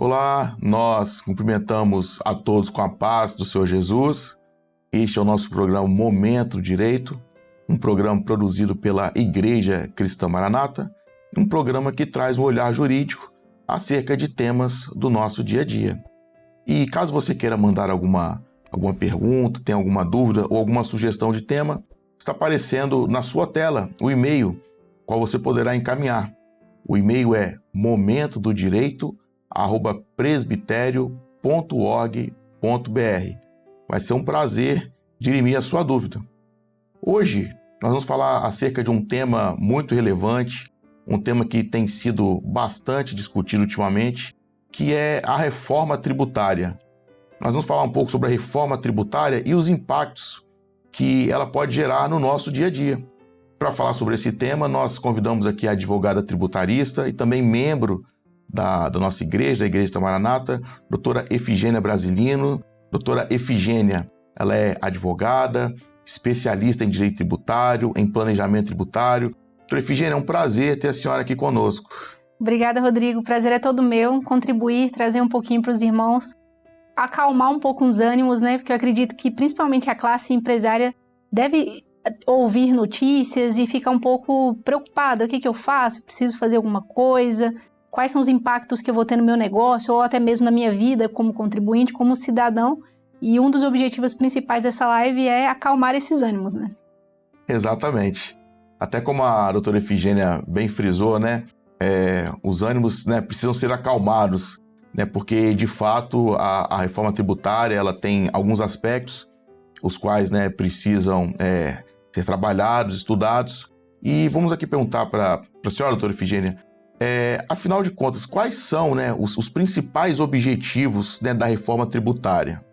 Olá, nós cumprimentamos a todos com a paz do Senhor Jesus. Este é o nosso programa Momento do Direito, um programa produzido pela Igreja Cristã Maranata, um programa que traz um olhar jurídico acerca de temas do nosso dia a dia. E caso você queira mandar alguma pergunta, tenha alguma dúvida ou alguma sugestão de tema, está aparecendo na sua tela o e-mail, qual você poderá encaminhar. O e-mail é momentoDodireito@presbiterio.org.br. Vai ser um prazer dirimir a sua dúvida. Hoje nós vamos falar acerca de um tema muito relevante, um tema que tem sido bastante discutido ultimamente, que é a reforma tributária. Nós vamos falar um pouco sobre a reforma tributária e os impactos que ela pode gerar no nosso dia a dia. Para falar sobre esse tema, nós convidamos aqui a advogada tributarista e também membro da nossa igreja, da Igreja Maranata, doutora Efigênia Brasilino. Doutora Efigênia, ela é advogada, especialista em direito tributário, em planejamento tributário. Doutora Efigênia, é um prazer ter a senhora aqui conosco. Obrigada, Rodrigo. O prazer é todo meu, contribuir, trazer um pouquinho para os irmãos, acalmar um pouco os ânimos, né? Porque eu acredito que principalmente a classe empresária deve ouvir notícias e ficar um pouco preocupada. O que eu faço? Preciso fazer alguma coisa? Quais são os impactos que eu vou ter no meu negócio ou até mesmo na minha vida como contribuinte, como cidadão? E um dos objetivos principais dessa live é acalmar esses ânimos, né? Exatamente. Até como a doutora Efigênia bem frisou, né? Os ânimos, né, precisam ser acalmados, né? Porque, de fato, a reforma tributária ela tem alguns aspectos, os quais, né, precisam ser trabalhados, estudados. E vamos aqui perguntar para a senhora, doutora Efigênia, afinal de contas, quais são, né, os principais objetivos, né, da reforma tributária?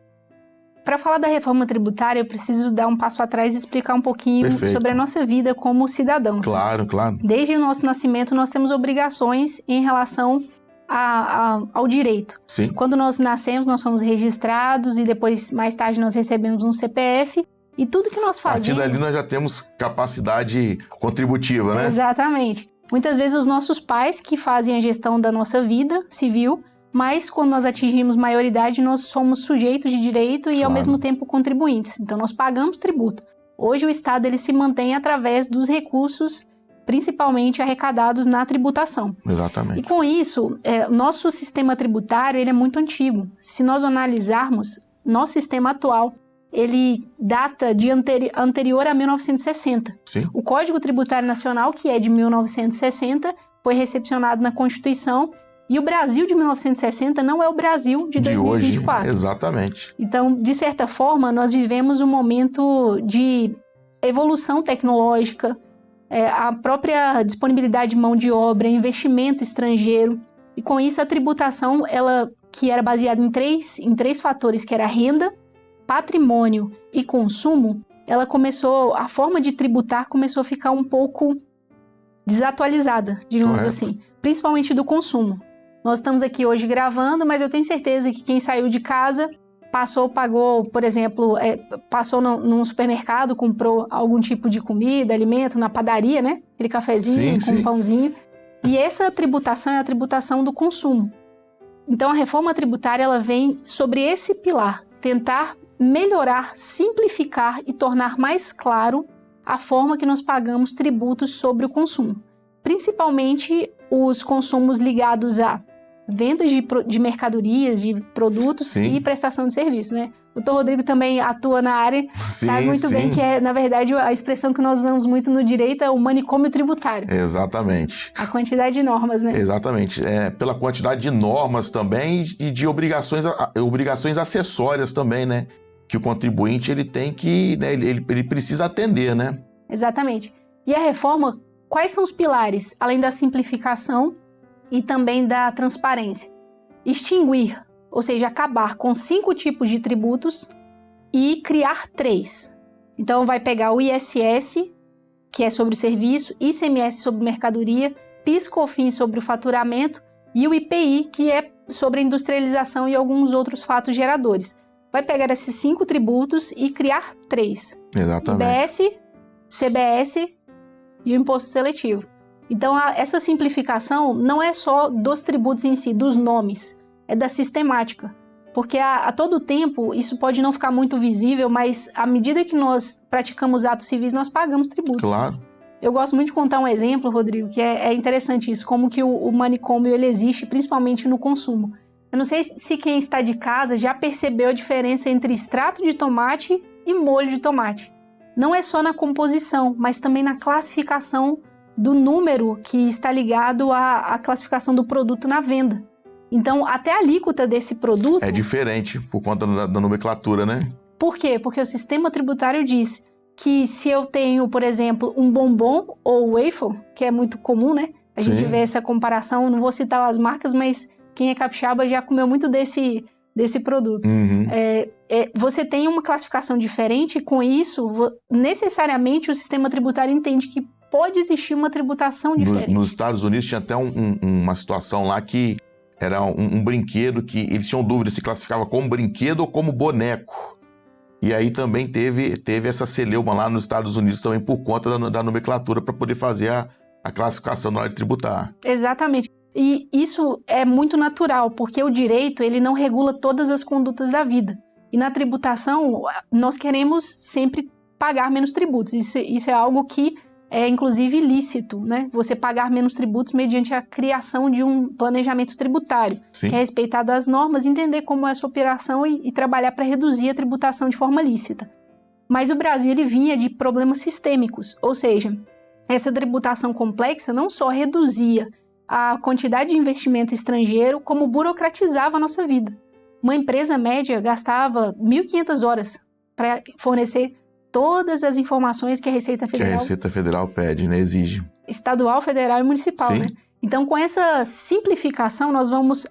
Para falar da reforma tributária, eu preciso dar um passo atrás e explicar um pouquinho Perfeito. Sobre a nossa vida como cidadãos. Claro, né? claro. Desde o nosso nascimento, nós temos obrigações em relação ao direito. Sim. Quando nós nascemos, nós somos registrados e depois, mais tarde, nós recebemos um CPF e tudo que nós fazemos... A partir dali nós já temos capacidade contributiva, né? Exatamente. Muitas vezes os nossos pais que fazem a gestão da nossa vida civil, mas quando nós atingimos maioridade, nós somos sujeitos de direito e Claro. ao mesmo tempo contribuintes. Então nós pagamos tributo. Hoje o Estado ele se mantém através dos recursos, principalmente arrecadados na tributação. Exatamente. E com isso, nosso sistema tributário ele é muito antigo. Se nós analisarmos, nosso sistema atual, ele data de anterior a 1960. Sim. O Código Tributário Nacional, que é de 1960, foi recepcionado na Constituição, e o Brasil de 1960 não é o Brasil de 2024. Hoje, exatamente. Então, de certa forma, nós vivemos um momento de evolução tecnológica, a própria disponibilidade de mão de obra, investimento estrangeiro, e com isso a tributação, ela, que era baseada em três fatores, que era renda, patrimônio e consumo, a forma de tributar começou a ficar um pouco desatualizada, digamos Correto. assim, principalmente do consumo. Nós estamos aqui hoje gravando, mas eu tenho certeza que quem saiu de casa, pagou, por exemplo, passou num supermercado, comprou algum tipo de comida, alimento, na padaria, né? Aquele cafezinho com um pãozinho. E essa tributação é a tributação do consumo. Então, a reforma tributária, ela vem sobre esse pilar, tentar melhorar, simplificar e tornar mais claro a forma que nós pagamos tributos sobre o consumo. Principalmente os consumos ligados a vendas de mercadorias, de produtos Sim. e prestação de serviços, né? O Dr. Rodrigo também atua na área, sabe muito bem que na verdade, a expressão que nós usamos muito no direito é o manicômio tributário. Exatamente. A quantidade de normas, né? Exatamente. Pela quantidade de normas também e de obrigações acessórias também, né? Que o contribuinte ele tem que, né, ele precisa atender, né? Exatamente. E a reforma, quais são os pilares, além da simplificação e também da transparência? Extinguir, ou seja, acabar com 5 tipos de tributos e criar 3. Então, vai pegar o ISS, que é sobre o serviço, ICMS sobre mercadoria, PIS/COFINS sobre o faturamento e o IPI, que é sobre a industrialização e alguns outros fatos geradores. Vai pegar esses 5 tributos e criar 3. Exatamente. IBS, CBS e o imposto seletivo. Então, essa simplificação não é só dos tributos em si, dos nomes. é da sistemática. Porque a todo tempo, isso pode não ficar muito visível, mas à medida que nós praticamos atos civis, nós pagamos tributos. Claro. Eu gosto muito de contar um exemplo, Rodrigo, que é interessante isso, como que o manicômio ele existe, principalmente no consumo. Eu não sei se quem está de casa já percebeu a diferença entre extrato de tomate e molho de tomate. Não é só na composição, mas também na classificação do número que está ligado à classificação do produto na venda. Então, até a alíquota desse produto... É diferente por conta da nomenclatura, né? Por quê? Porque o sistema tributário diz que se eu tenho, por exemplo, um bombom ou waffle, que é muito comum, né? A gente vê essa comparação, não vou citar as marcas, mas quem é capixaba já comeu muito desse produto. Uhum. Você tem uma classificação diferente, e com isso, necessariamente o sistema tributário entende que pode existir uma tributação diferente. Nos Estados Unidos tinha até uma situação lá que era um brinquedo que eles tinham dúvida se classificava como brinquedo ou como boneco. E aí também teve essa celeuma lá nos Estados Unidos também por conta da nomenclatura para poder fazer a classificação na hora de tributar. Exatamente. E isso é muito natural, porque o direito ele não regula todas as condutas da vida. E na tributação, nós queremos sempre pagar menos tributos. Isso é algo que é, inclusive, lícito, né? Você pagar menos tributos mediante a criação de um planejamento tributário, Sim. que é respeitar das normas, entender como é a sua operação e trabalhar para reduzir a tributação de forma lícita. Mas o Brasil ele vinha de problemas sistêmicos, ou seja, essa tributação complexa não só reduzia a quantidade de investimento estrangeiro, como burocratizava a nossa vida. Uma empresa média gastava 1.500 horas para fornecer todas as informações que a Receita Federal... Que a Receita Federal pede, né? Exige. Estadual, federal e municipal, Sim. né? Então, com essa simplificação,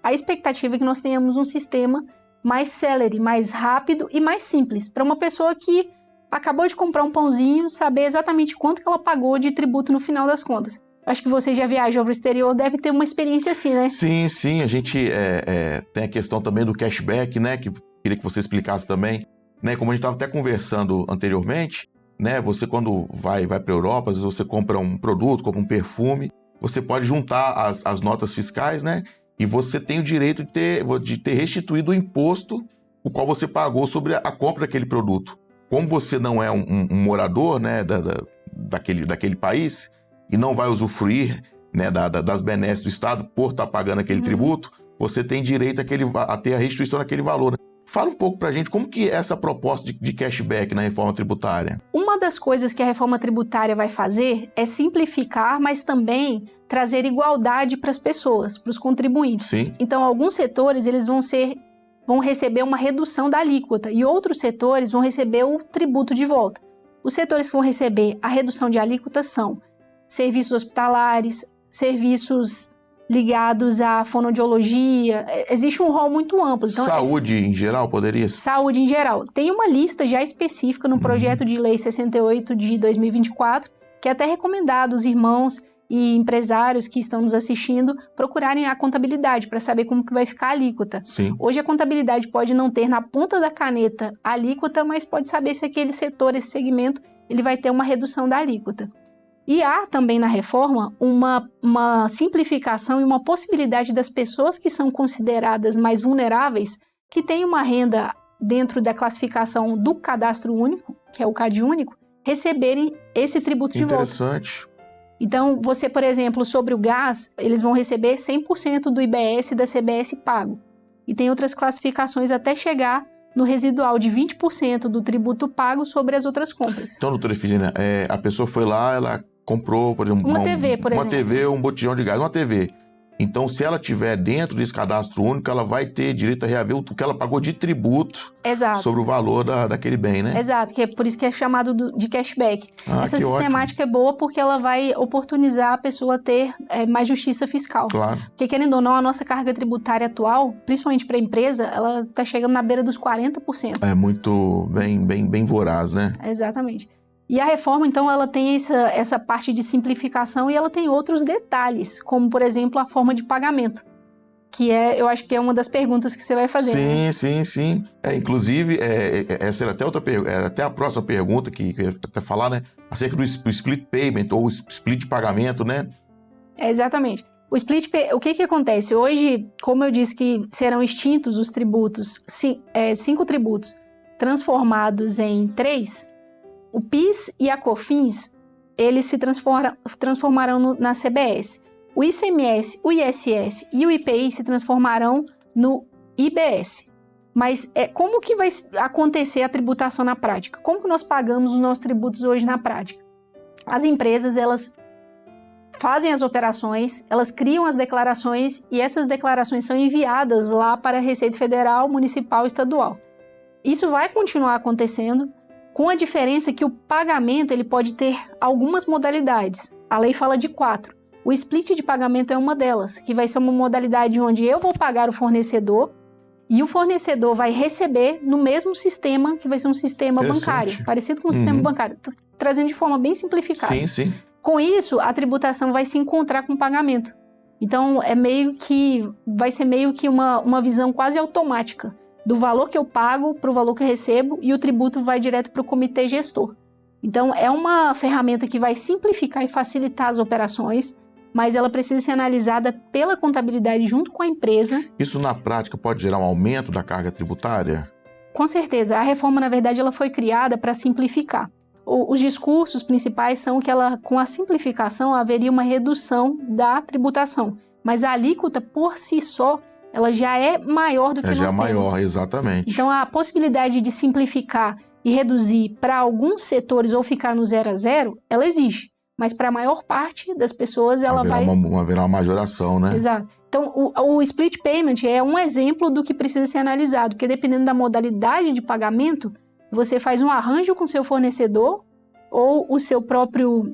a expectativa é que nós tenhamos um sistema mais célere, mais rápido e mais simples, para uma pessoa que acabou de comprar um pãozinho, saber exatamente quanto que ela pagou de tributo no final das contas. Acho que você já viajou para o exterior, deve ter uma experiência assim, né? Sim. A gente tem a questão também do cashback, né? Que queria que você explicasse também. Né, como a gente estava até conversando anteriormente, né, você quando vai para a Europa, às vezes você compra um produto, compra um perfume, você pode juntar as notas fiscais, né, e você tem o direito de ter restituído o imposto o qual você pagou sobre a compra daquele produto. Como você não é um morador, né, daquele país e não vai usufruir, né, das benesses do Estado por estar pagando aquele tributo, você tem direito a ter a restituição daquele valor, né? Fala um pouco pra gente como que é essa proposta de cashback na reforma tributária. Uma das coisas que a reforma tributária vai fazer é simplificar, mas também trazer igualdade para as pessoas, para os contribuintes. Sim. Então, alguns setores eles vão receber uma redução da alíquota e outros setores vão receber o tributo de volta. Os setores que vão receber a redução de alíquota são serviços hospitalares, serviços ligados à fonoaudiologia, existe um rol muito amplo. Então, saúde em geral poderia? Saúde em geral. Tem uma lista já específica no projeto de lei 68 de 2024, que é até recomendado os irmãos e empresários que estão nos assistindo procurarem a contabilidade para saber como que vai ficar a alíquota. Sim. Hoje a contabilidade pode não ter na ponta da caneta a alíquota, mas pode saber se aquele setor, esse segmento, ele vai ter uma redução da alíquota. E há também na reforma uma simplificação e uma possibilidade das pessoas que são consideradas mais vulneráveis, que têm uma renda dentro da classificação do cadastro único, que é o CAD único, receberem esse tributo de volta. Interessante. Então, você, por exemplo, sobre o gás, eles vão receber 100% do IBS e da CBS pago. E tem outras classificações até chegar no residual de 20% do tributo pago sobre as outras compras. Então, doutora Efigênia, a pessoa foi lá, ela comprou, por exemplo, uma TV, por exemplo. Uma TV, um botijão de gás, uma TV. Então, se ela tiver dentro desse cadastro único, ela vai ter direito a reaver o que ela pagou de tributo. Exato. Sobre o valor daquele bem, né? Exato, que é por isso que é chamado de cashback. Essa sistemática ótimo. É boa porque ela vai oportunizar a pessoa a ter mais justiça fiscal. Claro. Porque, querendo ou não, a nossa carga tributária atual, principalmente para a empresa, ela está chegando na beira dos 40%. É muito bem voraz, né? Exatamente. E a reforma, então, ela tem essa parte de simplificação e ela tem outros detalhes, como, por exemplo, a forma de pagamento, que eu acho que é uma das perguntas que você vai fazer. Sim. Inclusive, essa era até a próxima pergunta que eu ia até falar, né? Acerca do split payment ou split pagamento, né? Exatamente. O que acontece? Hoje, como eu disse que serão extintos os tributos, 5 tributos transformados em 3, o PIS e a COFINS, eles se transformarão na CBS. O ICMS, o ISS e o IPI se transformarão no IBS. Mas como que vai acontecer a tributação na prática? Como que nós pagamos os nossos tributos hoje na prática? As empresas, elas fazem as operações, elas criam as declarações e essas declarações são enviadas lá para a Receita Federal, Municipal e Estadual. Isso vai continuar acontecendo, com a diferença que o pagamento ele pode ter algumas modalidades. A lei fala de 4. O split de pagamento é uma delas, que vai ser uma modalidade onde eu vou pagar o fornecedor e o fornecedor vai receber no mesmo sistema, que vai ser um sistema bancário, parecido com o sistema bancário, trazendo de forma bem simplificada. Sim, sim. Com isso, a tributação vai se encontrar com o pagamento. Então, vai ser meio que uma visão quase automática do valor que eu pago para o valor que eu recebo e o tributo vai direto para o comitê gestor. Então, é uma ferramenta que vai simplificar e facilitar as operações, mas ela precisa ser analisada pela contabilidade junto com a empresa. Isso, na prática, pode gerar um aumento da carga tributária? Com certeza. A reforma, na verdade, ela foi criada para simplificar. Os discursos principais são que com a simplificação haveria uma redução da tributação, mas a alíquota por si só, ela já é maior do que nós temos. Já é maior, exatamente. Então a possibilidade de simplificar e reduzir para alguns setores ou ficar no 0 a 0, ela existe, mas para a maior parte das pessoas ela haverá uma majoração, né? Exato. Então o split payment é um exemplo do que precisa ser analisado, porque dependendo da modalidade de pagamento, você faz um arranjo com seu fornecedor ou o seu próprio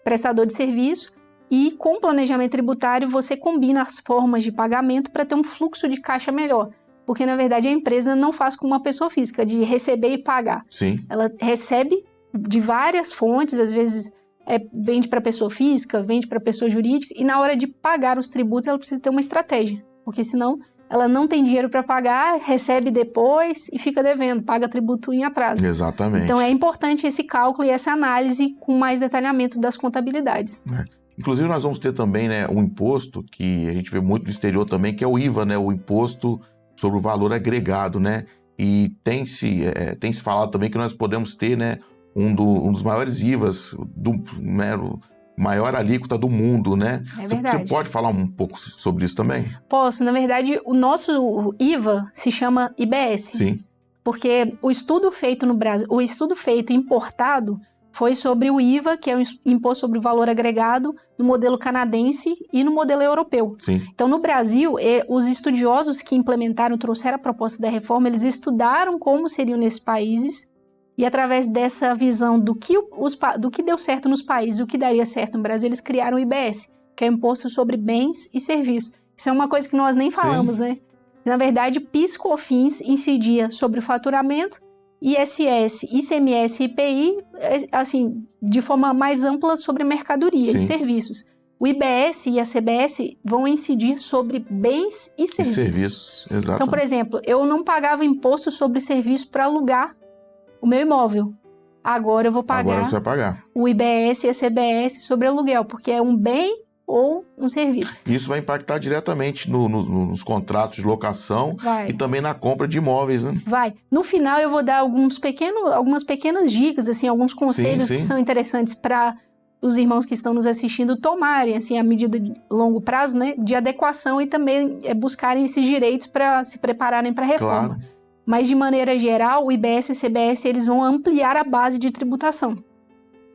prestador de serviço e com planejamento tributário você combina as formas de pagamento para ter um fluxo de caixa melhor. Porque, na verdade, a empresa não faz como uma pessoa física, de receber e pagar. Sim. Ela recebe de várias fontes, às vezes vende para pessoa física, vende para pessoa jurídica, e na hora de pagar os tributos ela precisa ter uma estratégia. Porque senão ela não tem dinheiro para pagar, recebe depois e fica devendo, paga tributo em atraso. Exatamente. Então é importante esse cálculo e essa análise com mais detalhamento das contabilidades. Inclusive nós vamos ter também, né, um imposto que a gente vê muito no exterior também, que é o IVA, né, o Imposto sobre o Valor Agregado, né? E tem se falado também que nós podemos ter, né, um dos maiores IVAs, maior alíquota do mundo, né? É verdade. Você pode falar um pouco sobre isso também? Posso. Na verdade, o nosso IVA se chama IBS. Sim. Porque o estudo feito no Brasil, o estudo feito importado foi sobre o IVA, que é o Imposto sobre o Valor Agregado, no modelo canadense e no modelo europeu. Sim. Então, no Brasil, os estudiosos que trouxeram a proposta da reforma, eles estudaram como seriam nesses países. E através dessa visão do que deu certo nos países, o que daria certo no Brasil, eles criaram o IBS, que é o Imposto sobre Bens e Serviços. Isso é uma coisa que nós nem falamos, né? Na verdade, PIS, COFINS incidia sobre o faturamento, ISS, ICMS e IPI, assim, de forma mais ampla sobre mercadoria e serviços. O IBS e a CBS vão incidir sobre bens e serviços. Exato. Então, por exemplo, eu não pagava imposto sobre serviço para alugar o meu imóvel. Agora eu vou pagar, Agora você vai pagar o IBS e a CBS sobre aluguel, porque é um bem ou um serviço. Isso vai impactar diretamente nos contratos de locação e também na compra de imóveis, né? Vai. No final eu vou dar algumas pequenas dicas, assim, alguns conselhos que são interessantes para os irmãos que estão nos assistindo tomarem, assim, a medida de longo prazo, né, de adequação e também buscarem esses direitos para se prepararem para a reforma. Claro. Mas, de maneira geral, o IBS e a CBS eles vão ampliar a base de tributação.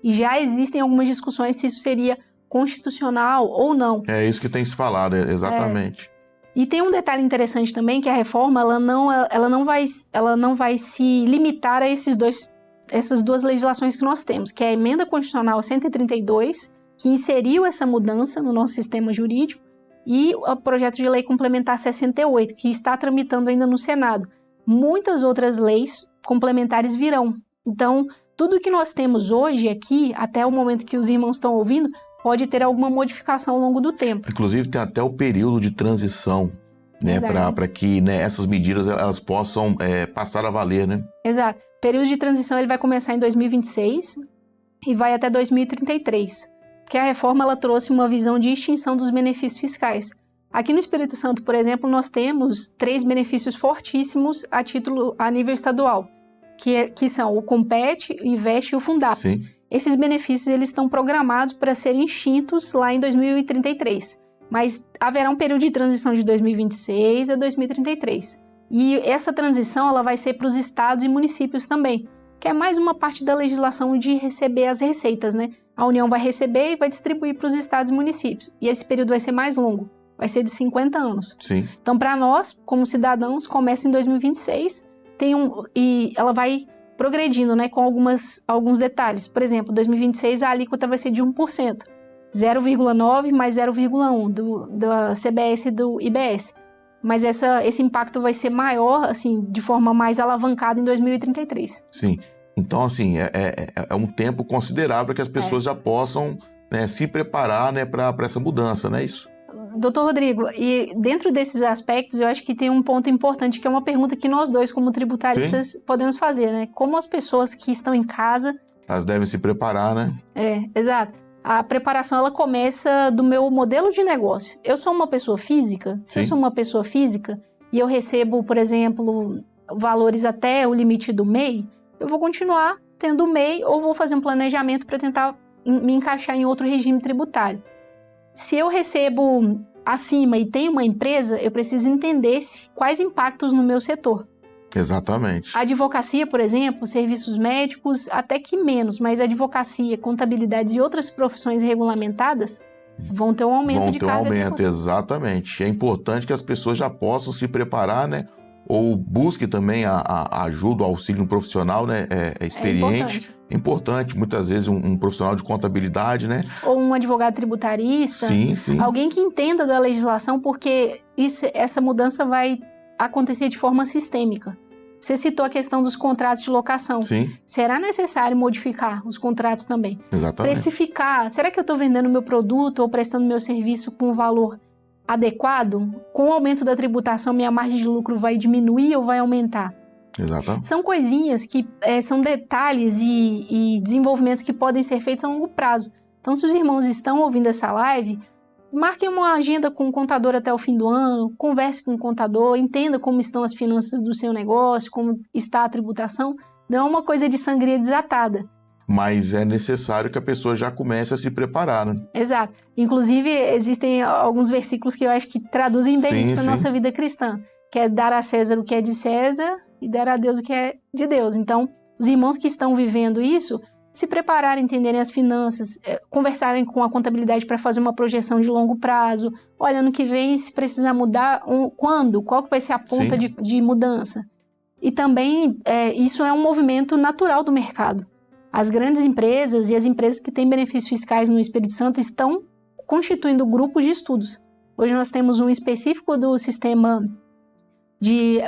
E já existem algumas discussões se isso seria constitucional ou não. É isso que tem se falado, exatamente. E tem um detalhe interessante também, que a reforma ela não vai se limitar a essas duas legislações que nós temos, que é a Emenda Constitucional 132, que inseriu essa mudança no nosso sistema jurídico, e o projeto de lei complementar 68, que está tramitando ainda no Senado. Muitas outras leis complementares virão. Então, tudo que nós temos hoje aqui, até o momento que os irmãos estão ouvindo, pode ter alguma modificação ao longo do tempo. Inclusive, tem até o período de transição, né, para que, né, essas medidas elas possam passar a valer, né? Exato. O período de transição ele vai começar em 2026 e vai até 2033. porque a reforma ela trouxe uma visão de extinção dos benefícios fiscais. Aqui no Espírito Santo, por exemplo, nós temos 3 benefícios fortíssimos a nível estadual, que são o Compete, o Investe e o Fundap. Sim. Esses benefícios eles estão programados para serem extintos lá em 2033, mas haverá um período de transição de 2026 a 2033. E essa transição ela vai ser para os estados e municípios também, que é mais uma parte da legislação de receber as receitas, né? A União vai receber e vai distribuir para os estados e municípios. E esse período vai ser mais longo, vai ser de 50 anos. Sim. Então, para nós, como cidadãos, começa em 2026, e ela vai progredindo, né, com alguns detalhes. Por exemplo, 2026 a alíquota vai ser de 1%, 0,9 mais 0,1 da CBS e do IBS. Mas esse impacto vai ser maior, assim, de forma mais alavancada em 2033. Sim. Então, assim, é um tempo considerável que as pessoas já possam, né, se preparar, né, para essa mudança, não é isso? Doutor Rodrigo, e dentro desses aspectos, eu acho que tem um ponto importante, que é uma pergunta que nós dois, como tributaristas, podemos fazer, né? Como as pessoas que estão em casa... Elas devem se preparar, né? Exato. A preparação, ela começa do meu modelo de negócio. Eu sou uma pessoa física, se eu sou uma pessoa física e eu recebo, por exemplo, valores até o limite do MEI, eu vou continuar tendo o MEI ou vou fazer um planejamento para tentar me encaixar em outro regime tributário. Se eu recebo acima e tenho uma empresa, eu preciso entender quais impactos no meu setor. Exatamente. A advocacia, por exemplo, serviços médicos, até que menos, mas advocacia, contabilidade e outras profissões regulamentadas vão ter um aumento de carga. Vão ter um aumento, exatamente. É importante que as pessoas já possam se preparar, né? Ou busque também a ajuda, o auxílio profissional, né? Experiente. É importante, muitas vezes, um profissional de contabilidade, né? Ou um advogado tributarista. Sim, sim. Alguém que entenda da legislação, porque essa mudança vai acontecer de forma sistêmica. Você citou a questão dos contratos de locação. Sim. Será necessário modificar os contratos também? Exatamente. Precificar. Será que eu estou vendendo meu produto ou prestando meu serviço com um valor adequado? Com o aumento da tributação, minha margem de lucro vai diminuir ou vai aumentar? Exatamente. São coisinhas que são detalhes e desenvolvimentos que podem ser feitos a longo prazo. Então, se os irmãos estão ouvindo essa live, marquem uma agenda com o contador até o fim do ano, converse com o contador, entenda como estão as finanças do seu negócio, como está a tributação. Não é uma coisa de sangria desatada. Mas é necessário que a pessoa já comece a se preparar, né? Exato. Inclusive, existem alguns versículos que eu acho que traduzem bem isso para a nossa vida cristã, que é dar a César o que é de César e dar a Deus o que é de Deus. Então, os irmãos que estão vivendo isso, se prepararem, entenderem as finanças, conversarem com a contabilidade para fazer uma projeção de longo prazo. Olha, ano que vem, se precisar mudar, quando? Qual que vai ser a ponta de mudança? E também, isso é um movimento natural do mercado. As grandes empresas e as empresas que têm benefícios fiscais no Espírito Santo estão constituindo grupos de estudos. Hoje nós temos um específico do sistema de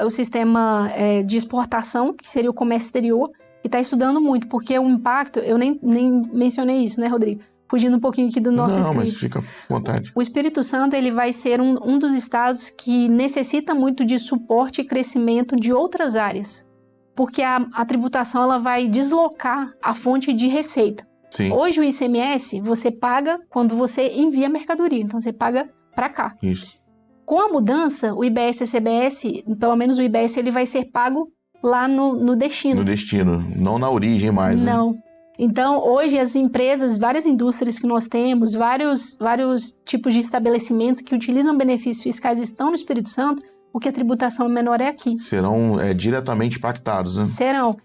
exportação, que seria o comércio exterior, que está estudando muito, porque o impacto, eu nem mencionei isso, né, Rodrigo? Fugindo um pouquinho aqui do nosso script. Não, mas fica à vontade. O Espírito Santo, ele vai ser um dos estados que necessita muito de suporte e crescimento de outras áreas, porque a tributação, ela vai deslocar a fonte de receita. Sim. Hoje o ICMS, você paga quando você envia mercadoria, então você paga para cá. Isso. Com a mudança, o IBS e a CBS, pelo menos o IBS, ele vai ser pago lá no destino. No destino, não na origem mais, né? Não. Então, hoje as empresas, várias indústrias que nós temos, vários tipos de estabelecimentos que utilizam benefícios fiscais estão no Espírito Santo, porque a tributação menor é aqui. Serão diretamente impactados, né? Serão.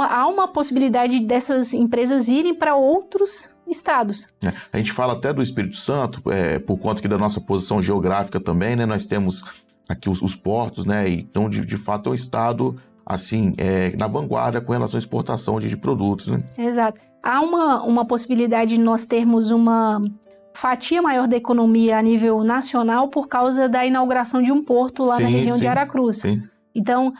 Há uma possibilidade dessas empresas irem para outros estados. A gente fala até do Espírito Santo, por conta aqui da nossa posição geográfica também, né? Nós temos aqui os portos, né? Então, de fato, é um estado, assim, na vanguarda com relação à exportação de produtos, né? Exato. Há uma possibilidade de nós termos uma fatia maior da economia a nível nacional por causa da inauguração de um porto lá na região de Aracruz. Sim. Então,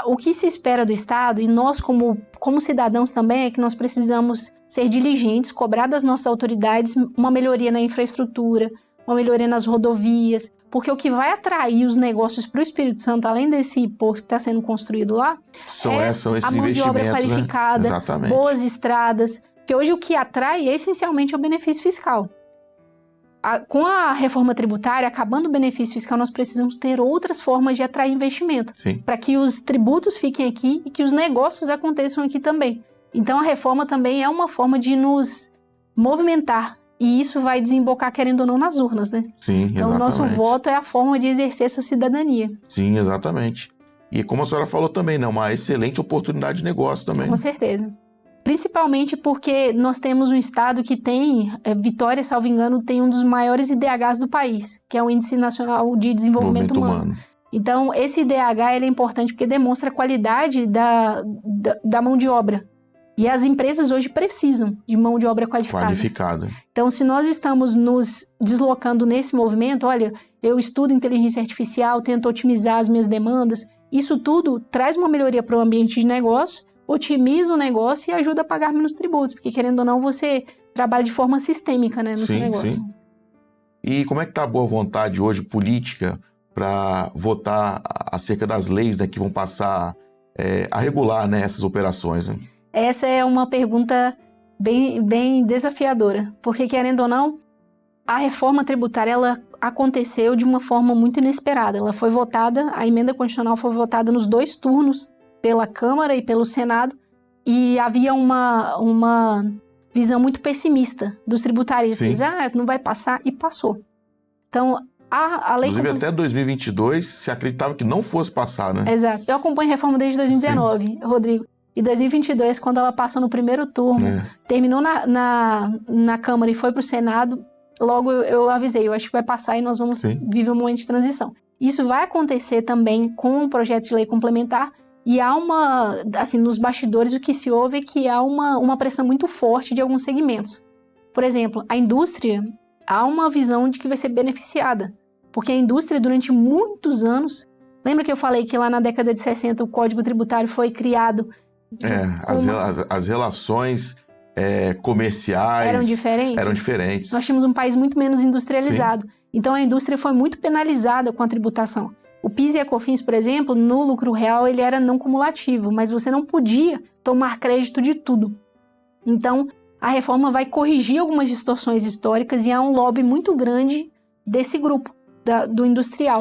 o que se espera do Estado, e nós como cidadãos também, é que nós precisamos ser diligentes, cobrar das nossas autoridades uma melhoria na infraestrutura, uma melhoria nas rodovias, porque o que vai atrair os negócios para o Espírito Santo, além desse porto que está sendo construído lá, são esses a mão de obra qualificada, né? boas estradas, Porque hoje o que atrai essencialmente é o benefício fiscal. Com a reforma tributária, acabando o benefício fiscal, nós precisamos ter outras formas de atrair investimento. Para que os tributos fiquem aqui e que os negócios aconteçam aqui também. Então, a reforma também é uma forma de nos movimentar. E isso vai desembocar, querendo ou não, nas urnas, né? Sim, então, exatamente. o nosso voto é a forma de exercer essa cidadania. Sim, exatamente. E como a senhora falou também, né? Uma excelente oportunidade de negócio também. Com certeza. Principalmente porque nós temos um estado que tem, Vitória, salvo engano, tem um dos maiores IDHs do país, que é o Índice Nacional de Desenvolvimento Humano. Então, esse IDH ele é importante porque demonstra a qualidade da mão de obra. E as empresas hoje precisam de mão de obra qualificada. Então, se nós estamos nos deslocando nesse movimento, olha, eu estudo inteligência artificial, tento otimizar as minhas demandas, isso tudo traz uma melhoria para o ambiente de negócio, otimiza o negócio e ajuda a pagar menos tributos, porque querendo ou não, você trabalha de forma sistêmica, né, no seu negócio. Sim. E como é que está a boa vontade hoje política para votar acerca das leis, né, que vão passar a regular, né, essas operações, né? Essa é uma pergunta bem desafiadora, porque querendo ou não, a reforma tributária ela aconteceu de uma forma muito inesperada. Ela foi votada, a emenda constitucional foi votada nos 2 turnos, pela Câmara e pelo Senado, e havia uma visão muito pessimista dos tributaristas. Não vai passar, e passou. Então, a lei... Inclusive, até 2022, se acreditava que não fosse passar, né? Exato. Eu acompanho a reforma desde 2019, Rodrigo. E 2022, quando ela passou no primeiro turno, terminou na Câmara e foi para o Senado, logo eu avisei, eu acho que vai passar e nós vamos viver um momento de transição. Isso vai acontecer também com o projeto de lei complementar, e há nos bastidores, o que se ouve é que há uma pressão muito forte de alguns segmentos. Por exemplo, a indústria, há uma visão de que vai ser beneficiada, porque a indústria, durante muitos anos, lembra que eu falei que lá na década de 60 o Código Tributário foi criado... As relações comerciais... Eram diferentes. Nós tínhamos um país muito menos industrializado. Então, a indústria foi muito penalizada com a tributação. O PIS e a COFINS, por exemplo, no lucro real, ele era não cumulativo, mas você não podia tomar crédito de tudo. Então, a reforma vai corrigir algumas distorções históricas e há um lobby muito grande desse grupo, do industrial.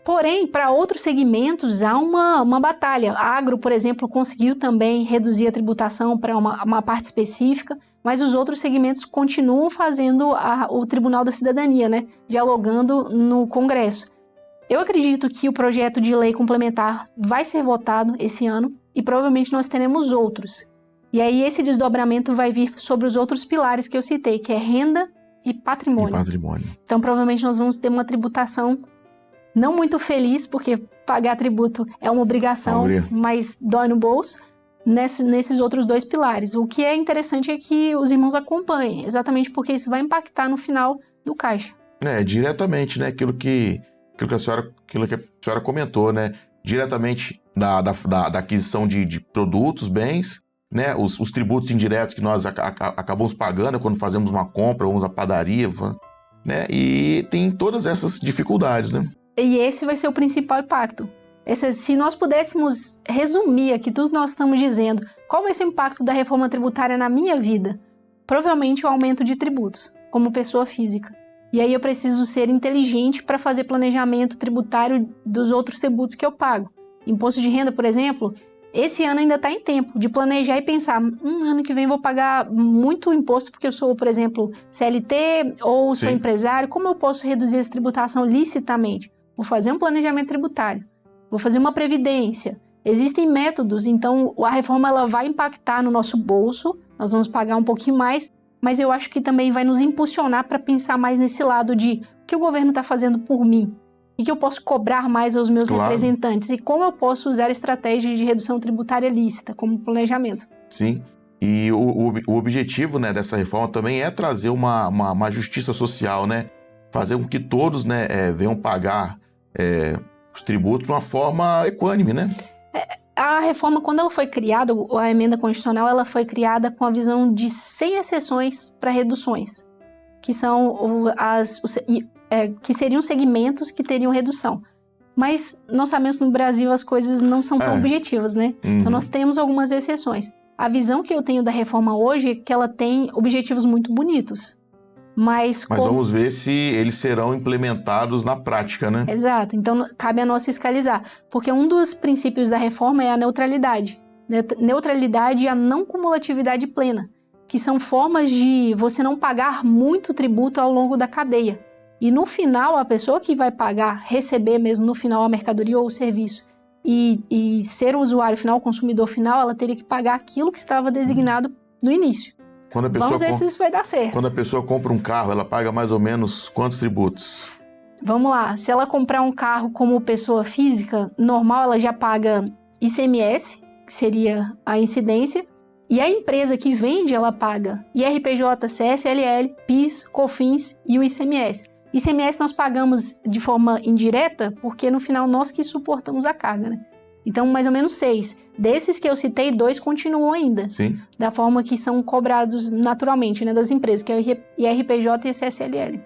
Porém, para outros segmentos, há uma batalha. A agro, por exemplo, conseguiu também reduzir a tributação para uma parte específica, mas os outros segmentos continuam fazendo o Tribunal da Cidadania, né? Dialogando no Congresso. Eu acredito que o projeto de lei complementar vai ser votado esse ano e provavelmente nós teremos outros. E aí esse desdobramento vai vir sobre os outros pilares que eu citei, que é renda e patrimônio. Então provavelmente nós vamos ter uma tributação não muito feliz, porque pagar tributo é uma obrigação, mas dói no bolso, nesses outros 2 pilares. O que é interessante é que os irmãos acompanhem, exatamente porque isso vai impactar no final do caixa. Diretamente, né? Aquilo que a senhora comentou, né? Diretamente da aquisição de produtos, bens, né? Os tributos indiretos que nós acabamos pagando quando fazemos uma compra, vamos à padaria, né? E tem todas essas dificuldades, né? E esse vai ser o principal impacto. Se nós pudéssemos resumir aqui tudo que nós estamos dizendo, qual vai ser o impacto da reforma tributária na minha vida? Provavelmente o aumento de tributos, como pessoa física. E aí eu preciso ser inteligente para fazer planejamento tributário dos outros tributos que eu pago. Imposto de renda, por exemplo, esse ano ainda está em tempo de planejar e pensar, ano que vem vou pagar muito imposto porque eu sou, por exemplo, CLT ou sou empresário, como eu posso reduzir essa tributação licitamente? Vou fazer um planejamento tributário, vou fazer uma previdência. Existem métodos, então a reforma ela vai impactar no nosso bolso, nós vamos pagar um pouquinho mais, mas eu acho que também vai nos impulsionar para pensar mais nesse lado de o que o governo está fazendo por mim, o que eu posso cobrar mais aos meus representantes e como eu posso usar estratégias de redução tributária lícita como planejamento. Sim, e o objetivo, né, dessa reforma também é trazer uma justiça social, né? Fazer com que todos, né, venham pagar os tributos de uma forma equânime, né? A reforma, quando ela foi criada, a emenda constitucional, ela foi criada com a visão de 100 exceções para reduções, que são que seriam segmentos que teriam redução. Mas nós sabemos que no Brasil as coisas não são tão objetivas, né? Então nós temos algumas exceções. A visão que eu tenho da reforma hoje é que ela tem objetivos muito bonitos. Mas vamos ver se eles serão implementados na prática, né? Exato. Então, cabe a nós fiscalizar. Porque um dos princípios da reforma é a neutralidade. Neutralidade e a não cumulatividade plena, que são formas de você não pagar muito tributo ao longo da cadeia. E no final, a pessoa que vai pagar, receber mesmo no final a mercadoria ou o serviço, e ser o usuário final, o consumidor final, ela teria que pagar aquilo que estava designado no início. Vamos ver se isso vai dar certo. Quando a pessoa compra um carro, ela paga mais ou menos quantos tributos? Vamos lá. Se ela comprar um carro como pessoa física, normal, ela já paga ICMS, que seria a incidência. E a empresa que vende, ela paga IRPJ, CSLL, PIS, COFINS e o ICMS. ICMS nós pagamos de forma indireta, porque no final nós que suportamos a carga, né? Então, mais ou menos 6. Desses que eu citei, 2 continuam ainda. Sim. Da forma que são cobrados naturalmente, né, das empresas, que é o IRPJ e a CSLL.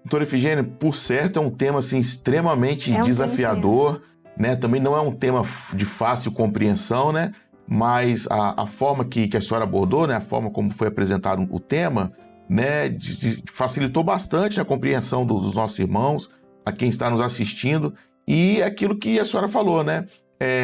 Doutora Efigênia, por certo é um tema assim, extremamente desafiador, né? Também não é um tema de fácil compreensão, né? Mas a forma que a senhora abordou, né? A forma como foi apresentado o tema, né? Facilitou bastante a compreensão dos nossos irmãos, a quem está nos assistindo. E aquilo que a senhora falou, né?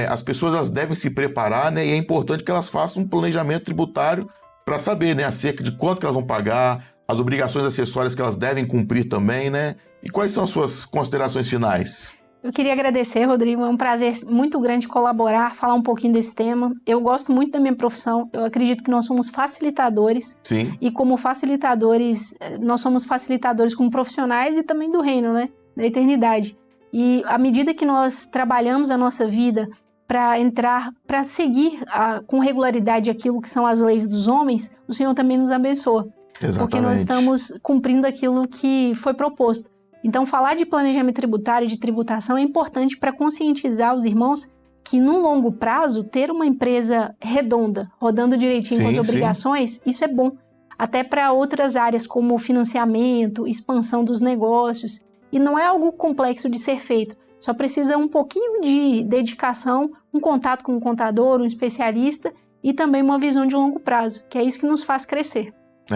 As pessoas elas devem se preparar, né? E é importante que elas façam um planejamento tributário para saber, né? Acerca de quanto que elas vão pagar, as obrigações acessórias que elas devem cumprir também, né? E quais são as suas considerações finais? Eu queria agradecer, Rodrigo. É um prazer muito grande colaborar, falar um pouquinho desse tema. Eu gosto muito da minha profissão. Eu acredito que nós somos facilitadores. Sim. E como facilitadores, nós somos facilitadores como profissionais e também do reino, né? Da eternidade. E à medida que nós trabalhamos a nossa vida para seguir com regularidade aquilo que são as leis dos homens, o Senhor também nos abençoa. Exatamente. Porque nós estamos cumprindo aquilo que foi proposto. Então, falar de planejamento tributário e de tributação é importante para conscientizar os irmãos que, num longo prazo, ter uma empresa redonda, rodando direitinho com as obrigações, isso é bom. Até para outras áreas, como financiamento, expansão dos negócios. E não é algo complexo de ser feito, só precisa um pouquinho de dedicação, um contato com um contador, um especialista e também uma visão de longo prazo, que é isso que nos faz crescer.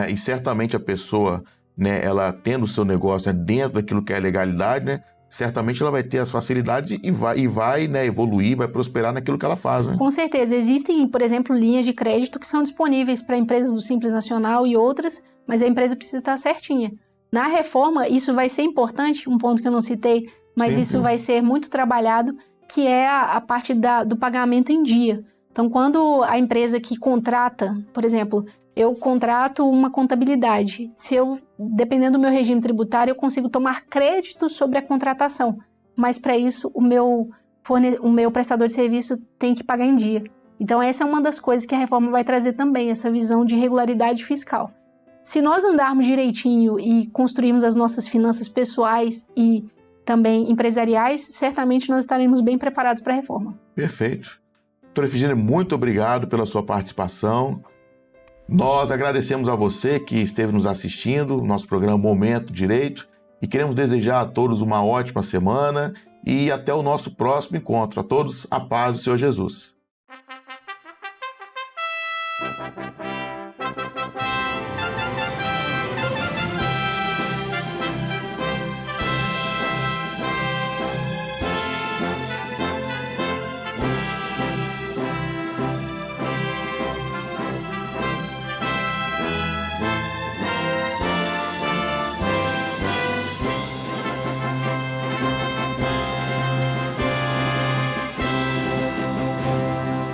E certamente a pessoa, né, ela tendo o seu negócio dentro daquilo que é a legalidade, né, certamente ela vai ter as facilidades e vai né, evoluir, vai prosperar naquilo que ela faz. Né? Com certeza. Existem, por exemplo, linhas de crédito que são disponíveis para empresas do Simples Nacional e outras, mas a empresa precisa estar certinha. Na reforma, isso vai ser importante, um ponto que eu não citei, mas isso vai ser muito trabalhado, que é a parte do pagamento em dia. Então, quando a empresa que contrata, por exemplo, eu contrato uma contabilidade, dependendo do meu regime tributário, eu consigo tomar crédito sobre a contratação, mas para isso o meu prestador de serviço tem que pagar em dia. Então, essa é uma das coisas que a reforma vai trazer também, essa visão de regularidade fiscal. Se nós andarmos direitinho e construirmos as nossas finanças pessoais e também empresariais, certamente nós estaremos bem preparados para a reforma. Perfeito. Doutora Efigênia, muito obrigado pela sua participação. Nós agradecemos a você que esteve nos assistindo, nosso programa Momento Direito, e queremos desejar a todos uma ótima semana e até o nosso próximo encontro. A todos, a paz do Senhor Jesus.